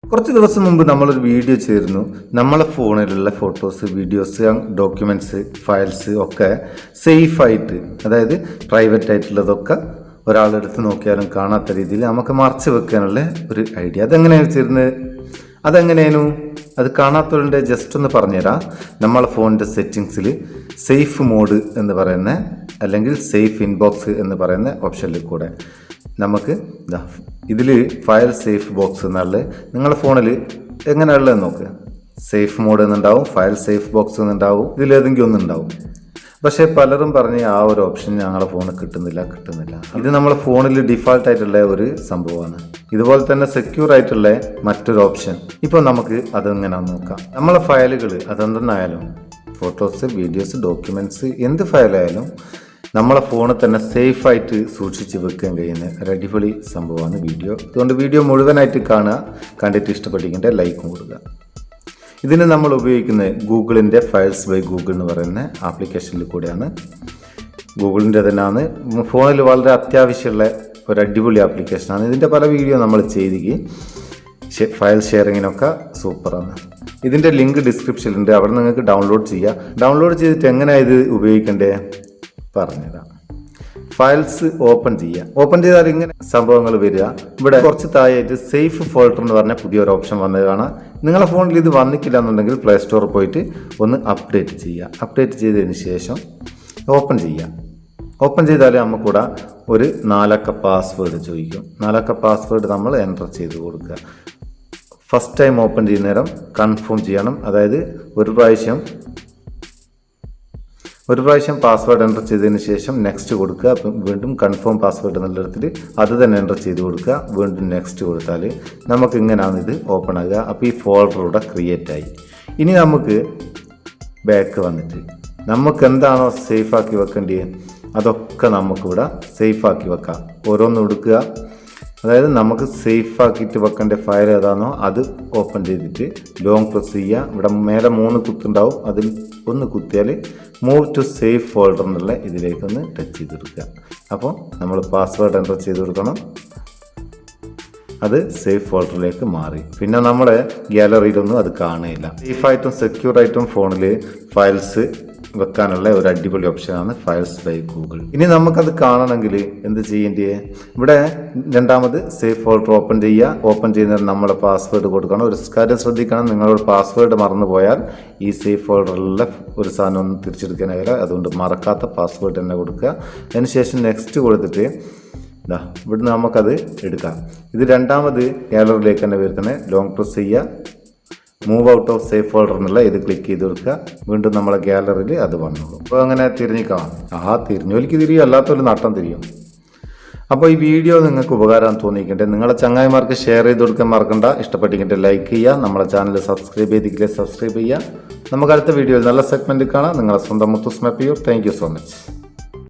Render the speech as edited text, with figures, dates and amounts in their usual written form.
കുറച്ച് ദിവസം മുമ്പ് നമ്മളൊരു വീഡിയോ ചെയ്തിരുന്നു. നമ്മളെ ഫോണിലുള്ള ഫോട്ടോസ്, വീഡിയോസ്, ഡോക്യുമെൻറ്റ്സ്, ഫയൽസ് ഒക്കെ സേഫായിട്ട്, അതായത് പ്രൈവറ്റ് ആയിട്ടുള്ളതൊക്കെ ഒരാളെടുത്ത് നോക്കിയാലും കാണാത്ത രീതിയിൽ നമുക്ക് മറച്ച് വെക്കാനുള്ള ഒരു ഐഡിയ. അതെങ്ങനെയാണ് ചെയ്യുന്നത്? അതെങ്ങനെയായിരുന്നു? അത് കാണാത്തവരുടെ ജസ്റ്റ് ഒന്ന് പറഞ്ഞുതരാം. നമ്മളെ ഫോണിൻ്റെ സെറ്റിങ്സിൽ സേഫ് മോഡ് എന്ന് പറയുന്ന, അല്ലെങ്കിൽ സേഫ് ഇൻബോക്സ് എന്ന് പറയുന്ന ഓപ്ഷനിൽ കൂടെ നമുക്ക് ഇതിൽ ഫയൽ സേഫ് ബോക്സ് എന്നുള്ളത് നിങ്ങളുടെ ഫോണിൽ എങ്ങനെയുള്ളതെന്ന് നോക്ക്. സേഫ് മോഡ് എന്നുണ്ടാവും, ഫയൽ സേഫ് ബോക്സ് എന്നുണ്ടാവും, ഇതിലേതെങ്കിലും ഒന്നുണ്ടാവും. പക്ഷേ പലരും പറഞ്ഞ് ആ ഒരു ഓപ്ഷൻ ഞങ്ങളുടെ ഫോണിൽ കിട്ടുന്നില്ല. ഇത് നമ്മളെ ഫോണിൽ ഡിഫാൾട്ടായിട്ടുള്ള ഒരു സംഭവമാണ്. ഇതുപോലെ തന്നെ സെക്യൂർ ആയിട്ടുള്ള മറ്റൊരു ഓപ്ഷൻ ഇപ്പോൾ നമുക്ക് അതെങ്ങനെയാണെന്ന് നോക്കാം. നമ്മളെ ഫയലുകൾ അതെന്തെന്നായാലും, ഫോട്ടോസ്, വീഡിയോസ്, ഡോക്യുമെൻറ്റ്സ്, എന്ത് ഫയലായാലും നമ്മളെ ഫോണിൽ തന്നെ സേഫായിട്ട് സൂക്ഷിച്ച് വെക്കാൻ കഴിയുന്ന ഒരു അടിപൊളി സംഭവമാണ് വീഡിയോ. അതുകൊണ്ട് വീഡിയോ മുഴുവനായിട്ട് കാണുക. കണ്ടിട്ട് ഇഷ്ടപ്പെട്ടിരിക്കേണ്ട ലൈക്കും കൊടുക്കുക. ഇതിന് നമ്മൾ ഉപയോഗിക്കുന്നത് ഗൂഗിളിൻ്റെ ഫയൽസ് ബൈ ഗൂഗിൾ എന്ന് പറയുന്ന ആപ്ലിക്കേഷനിൽ കൂടെയാണ്. ഗൂഗിളിൻ്റെ തന്നെയാണ്. ഫോണിൽ വളരെ അത്യാവശ്യമുള്ള ഒരു അടിപൊളി ആപ്ലിക്കേഷനാണ്. ഇതിൻ്റെ പല വീഡിയോ നമ്മൾ ചെയ്തിരിക്കും. ഫയൽ ഷെയറിങ്ങിനൊക്കെ സൂപ്പറാണ്. ഇതിൻ്റെ ലിങ്ക് ഡിസ്ക്രിപ്ഷനിലുണ്ട്. അവിടെ നിങ്ങൾക്ക് ഡൗൺലോഡ് ചെയ്യുക. ഡൗൺലോഡ് ചെയ്തിട്ട് എങ്ങനെയാണ് ഇത് ഉപയോഗിക്കേണ്ടത് പറഞ്ഞുതരാം. ഫയൽസ് ഓപ്പൺ ചെയ്യുക. ഓപ്പൺ ചെയ്താൽ ഇങ്ങനെ സംഭവങ്ങൾ വരിക. ഇവിടെ കുറച്ച് താഴെയായിട്ട് സേഫ് ഫോൾഡർ എന്ന് പറഞ്ഞ പുതിയൊരു ഓപ്ഷൻ വന്നത് കാണാം. നിങ്ങളുടെ ഫോണിൽ ഇത് വന്നിട്ടില്ല എന്നുണ്ടെങ്കിൽ പ്ലേ സ്റ്റോറിൽ പോയിട്ട് ഒന്ന് അപ്ഡേറ്റ് ചെയ്യുക. അപ്ഡേറ്റ് ചെയ്തതിന് ശേഷം ഓപ്പൺ ചെയ്യുക. ഓപ്പൺ ചെയ്താൽ നമുക്കിവിടെ ഒരു 4 അക്ക പാസ്വേഡ് ചോദിക്കും. 4 അക്ക പാസ്വേഡ് നമ്മൾ എൻ്റർ ചെയ്ത് കൊടുക്കുക. ഫസ്റ്റ് ടൈം ഓപ്പൺ ചെയ്യുന്ന നേരം കൺഫേം ചെയ്യണം. അതായത് ഒരു പ്രാവശ്യം പാസ്വേഡ് എൻ്റർ ചെയ്തതിന് ശേഷം നെക്സ്റ്റ് കൊടുക്കുക. വീണ്ടും കൺഫേം പാസ്വേഡ് എന്നുള്ളിടത്തിൽ അത് തന്നെ എൻ്റർ ചെയ്ത് കൊടുക്കുക. വീണ്ടും നെക്സ്റ്റ് കൊടുത്താൽ നമുക്ക് ഇങ്ങനെയാണ് ഇത് ഓപ്പൺ ആകുക. അപ്പോൾ ഈ ഫോൾഡർ ഇവിടെ ക്രിയേറ്റ് ആയി. ഇനി നമുക്ക് ബാക്ക് വന്നിട്ട് നമുക്ക് എന്താണോ സേഫാക്കി വെക്കേണ്ടത് അതൊക്കെ നമുക്കിവിടെ സേഫാക്കി വെക്കാം. ഓരോന്നും എടുക്കുക. അതായത് നമുക്ക് സേഫാക്കിയിട്ട് വെക്കേണ്ട ഫയൽ ഏതാണോ അത് ഓപ്പൺ ചെയ്തിട്ട് ലോങ് പ്രസ് ചെയ്യുക. ഇവിടെ മേലെ 3 കുത്തുണ്ടാവും. അതിൽ ഒന്ന് കുത്തിയാൽ മൂവ് ടു സേഫ് ഫോൾഡർ എന്നുള്ള ഇതിലേക്കൊന്ന് ടച്ച് ചെയ്തെടുക്കുക. അപ്പോൾ നമ്മൾ പാസ്വേഡ് എൻ്റർ ചെയ്ത് കൊടുക്കണം. അത് സേഫ് ഫോൾഡറിലേക്ക് മാറി. പിന്നെ നമ്മുടെ ഗാലറിയിലൊന്നും അത് കാണുകയില്ല. സേഫായിട്ടും സെക്യൂറായിട്ടും ഫോണിൽ ഫയൽസ് വെക്കാനുള്ള ഒരു അടിപൊളി ഓപ്ഷനാണ് ഫയൽസ് ബൈ ഗൂഗിൾ. ഇനി നമുക്കത് കാണണമെങ്കിൽ എന്ത് ചെയ്യേണ്ടത്? ഇവിടെ രണ്ടാമത് സേഫ് ഫോൾഡർ ഓപ്പൺ ചെയ്യുക. ഓപ്പൺ ചെയ്യുന്നത് നമ്മളെ പാസ്വേഡ് കൊടുക്കണം. ഒരു കാര്യം ശ്രദ്ധിക്കണം, നിങ്ങളോട് പാസ്വേഡ് മറന്നു പോയാൽ ഈ സേഫ് ഫോൾഡറിലെ ഒരു സാധനം ഒന്നും തിരിച്ചെടുക്കാനാകില്ല. അതുകൊണ്ട് മറക്കാത്ത പാസ്വേഡ് തന്നെ കൊടുക്കുക. അതിനുശേഷം നെക്സ്റ്റ് കൊടുത്തിട്ട് ഇവിടുന്ന് നമുക്കത് എടുക്കാം. ഇത് രണ്ടാമത് ഗാലറിയിലേക്ക് തന്നെ വരുന്നത്. ലോങ് പ്രസ് ചെയ്യുക. Move out of safe folder എന്നുള്ള ഇത് ക്ലിക്ക് ചെയ്ത് കൊടുക്കുക. വീണ്ടും നമ്മളെ ഗാലറിയിൽ അത് വന്നോളൂ. അപ്പോൾ അങ്ങനെ തിരിഞ്ഞിക്കാം. തിരിഞ്ഞോലിക്ക് തിരിയും, അല്ലാത്തൊരു നട്ടം തിരിയും. അപ്പോൾ ഈ വീഡിയോ നിങ്ങൾക്ക് ഉപകാരം തോന്നിക്കണ്ടേ? നിങ്ങളെ ചങ്ങായിമാർക്ക് ഷെയർ ചെയ്ത് കൊടുക്കാൻ മറക്കണ്ട. ഇഷ്ടപ്പെട്ടിട്ട് ലൈക്ക് ചെയ്യുക. നമ്മളെ ചാനൽ സബ്സ്ക്രൈബ് ചെയ്തിട്ടില്ലേ സബ്സ്ക്രൈബ് ചെയ്യുക. നമുക്ക് അടുത്ത വീഡിയോയിൽ നല്ല സെഗ്മെൻറ്റ് കാണാം. നിങ്ങളെ സ്വന്തം Muthus Meppayur. Thank you so much.